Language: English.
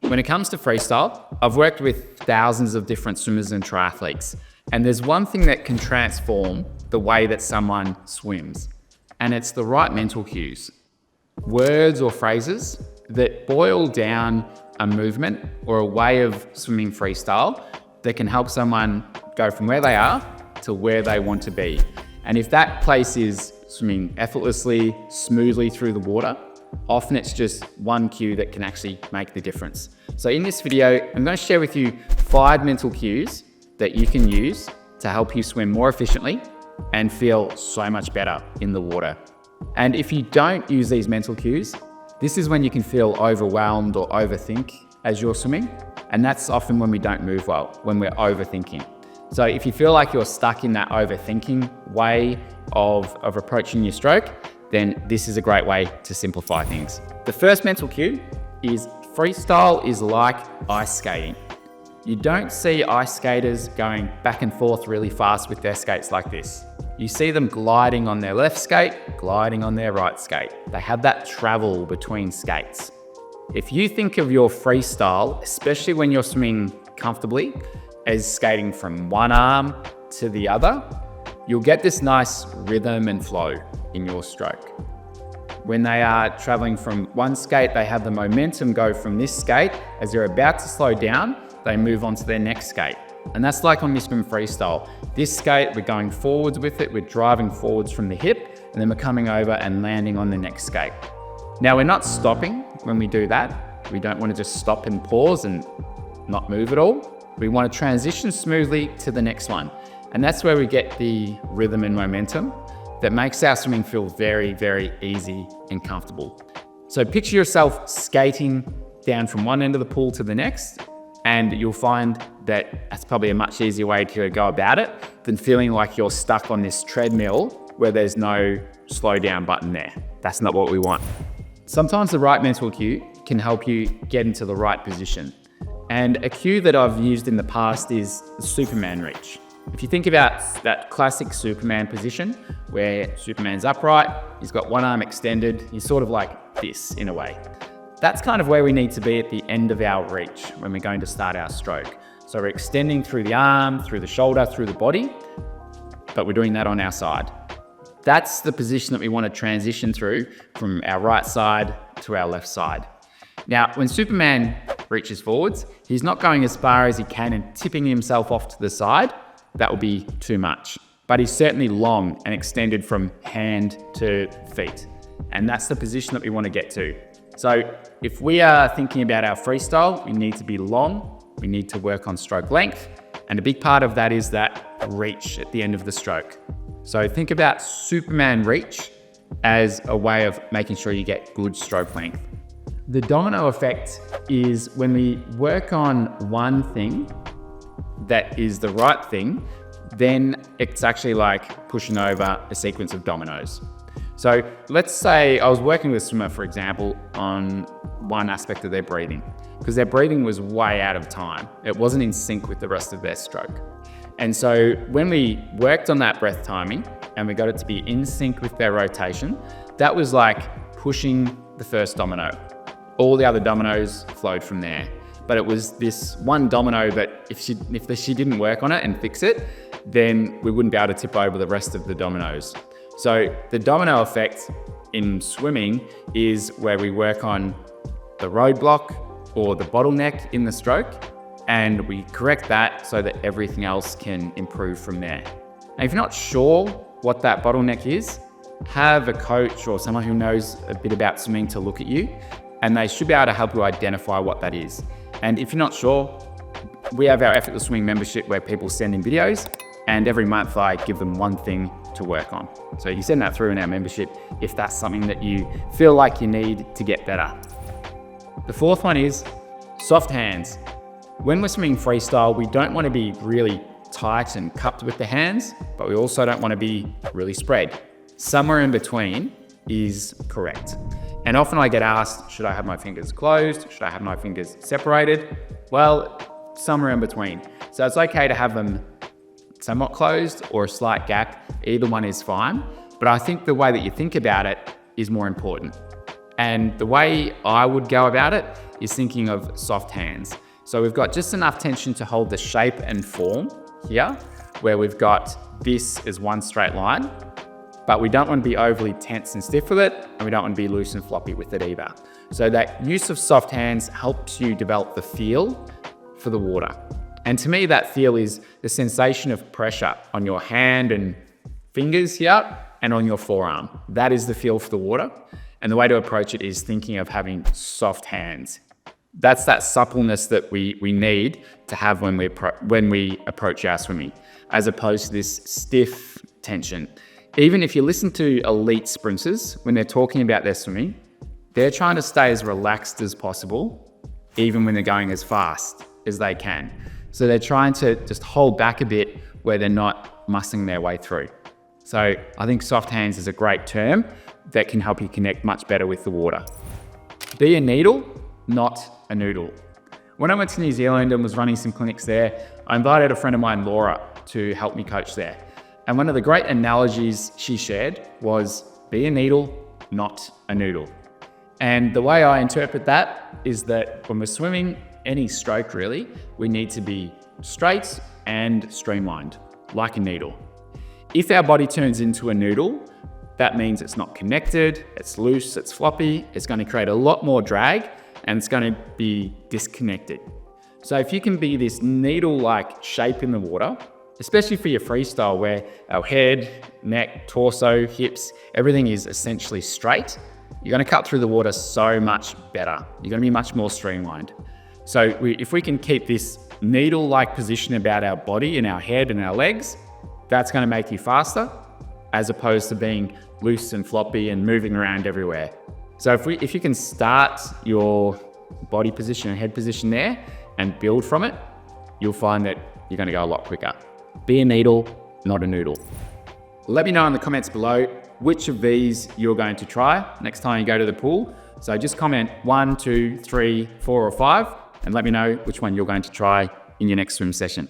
When it comes to freestyle, I've worked with thousands of different swimmers and triathletes, and there's one thing that can transform the way that someone swims, and it's the right mental cues. Words or phrases that boil down a movement or a way of swimming freestyle that can help someone go from where they are to where they want to be. And if that place is swimming effortlessly, smoothly through the water, often it's just one cue that can actually make the difference. So in this video, I'm going to share with you 5 mental cues that you can use to help you swim more efficiently and feel so much better in the water. And if you don't use these mental cues, this is when you can feel overwhelmed or overthink as you're swimming. And that's often when we don't move well, when we're overthinking. So if you feel like you're stuck in that overthinking way of approaching your stroke, then this is a great way to simplify things. The first mental cue is freestyle is like ice skating. You don't see ice skaters going back and forth really fast with their skates like this. You see them gliding on their left skate, gliding on their right skate. They have that travel between skates. If you think of your freestyle, especially when you're swimming comfortably, as skating from one arm to the other, you'll get this nice rhythm and flow in your stroke. When they are traveling from one skate, they have the momentum go from this skate. As they're about to slow down, they move on to their next skate. And that's like when we swim freestyle. This skate, we're going forwards with it, we're driving forwards from the hip, and then we're coming over and landing on the next skate. Now, we're not stopping when we do that. We don't want to just stop and pause and not move at all. We want to transition smoothly to the next one. And that's where we get the rhythm and momentum that makes our swimming feel very, very easy and comfortable. So picture yourself skating down from one end of the pool to the next, and you'll find that that's probably a much easier way to go about it than feeling like you're stuck on this treadmill where there's no slow down button there. That's not what we want. Sometimes the right mental cue can help you get into the right position. And a cue that I've used in the past is the Superman reach. If you think about that classic Superman position where Superman's upright, he's got one arm extended, he's sort of like this in a way. That's kind of where we need to be at the end of our reach when we're going to start our stroke. So we're extending through the arm, through the shoulder, through the body, but we're doing that on our side. That's the position that we want to transition through from our right side to our left side. Now, when Superman reaches forwards, he's not going as far as he can and tipping himself off to the side. That would be too much. But he's certainly long and extended from hand to feet. And that's the position that we want to get to. So if we are thinking about our freestyle, we need to be long, we need to work on stroke length, and a big part of that is that reach at the end of the stroke. So think about Superman reach as a way of making sure you get good stroke length. The domino effect is when we work on one thing that is the right thing, then it's actually like pushing over a sequence of dominoes. So let's say I was working with a swimmer, for example, on one aspect of their breathing, because their breathing was way out of time. It wasn't in sync with the rest of their stroke. And so when we worked on that breath timing and we got it to be in sync with their rotation, that was like pushing the first domino. All the other dominoes flowed from there. But it was this one domino that if she didn't work on it and fix it, then we wouldn't be able to tip over the rest of the dominoes. So the domino effect in swimming is where we work on the roadblock or the bottleneck in the stroke, and we correct that so that everything else can improve from there. And if you're not sure what that bottleneck is, have a coach or someone who knows a bit about swimming to look at you, and they should be able to help you identify what that is. And if you're not sure, we have our Effortless Swimming membership where people send in videos, and every month I give them one thing to work on. So you send that through in our membership if that's something that you feel like you need to get better. The fourth one is soft hands. When we're swimming freestyle, we don't want to be really tight and cupped with the hands, but we also don't want to be really spread. Somewhere in between is correct. And often I get asked, should I have my fingers closed? Should I have my fingers separated? Well, somewhere in between. So it's okay to have them somewhat closed or a slight gap. Either one is fine. But I think the way that you think about it is more important. And the way I would go about it is thinking of soft hands. So we've got just enough tension to hold the shape and form here, where we've got this as one straight line, but we don't want to be overly tense and stiff with it, and we don't want to be loose and floppy with it either. So that use of soft hands helps you develop the feel for the water. And to me, that feel is the sensation of pressure on your hand and fingers here and on your forearm. That is the feel for the water. And the way to approach it is thinking of having soft hands. That's that suppleness that we need to have when we approach our swimming, as opposed to this stiff tension. Even if you listen to elite sprinters, when they're talking about their swimming, they're trying to stay as relaxed as possible, even when they're going as fast as they can. So they're trying to just hold back a bit where they're not muscling their way through. So I think soft hands is a great term that can help you connect much better with the water. Be a needle, not a noodle. When I went to New Zealand and was running some clinics there, I invited a friend of mine, Laura, to help me coach there. And one of the great analogies she shared was be a needle, not a noodle. And the way I interpret that is that when we're swimming, any stroke really, we need to be straight and streamlined, like a needle. If our body turns into a noodle, that means it's not connected, it's loose, it's floppy, it's going to create a lot more drag, and it's going to be disconnected. So if you can be this needle-like shape in the water, especially for your freestyle where our head, neck, torso, hips, everything is essentially straight, you're going to cut through the water so much better. You're going to be much more streamlined. So if we can keep this needle-like position about our body and our head and our legs, that's going to make you faster, as opposed to being loose and floppy and moving around everywhere. So if you can start your body position and head position there and build from it, you'll find that you're going to go a lot quicker. Be a needle, not a noodle. Let me know in the comments below which of these you're going to try next time you go to the pool. So just comment 1, 2, 3, 4, or 5, and let me know which one you're going to try in your next swim session.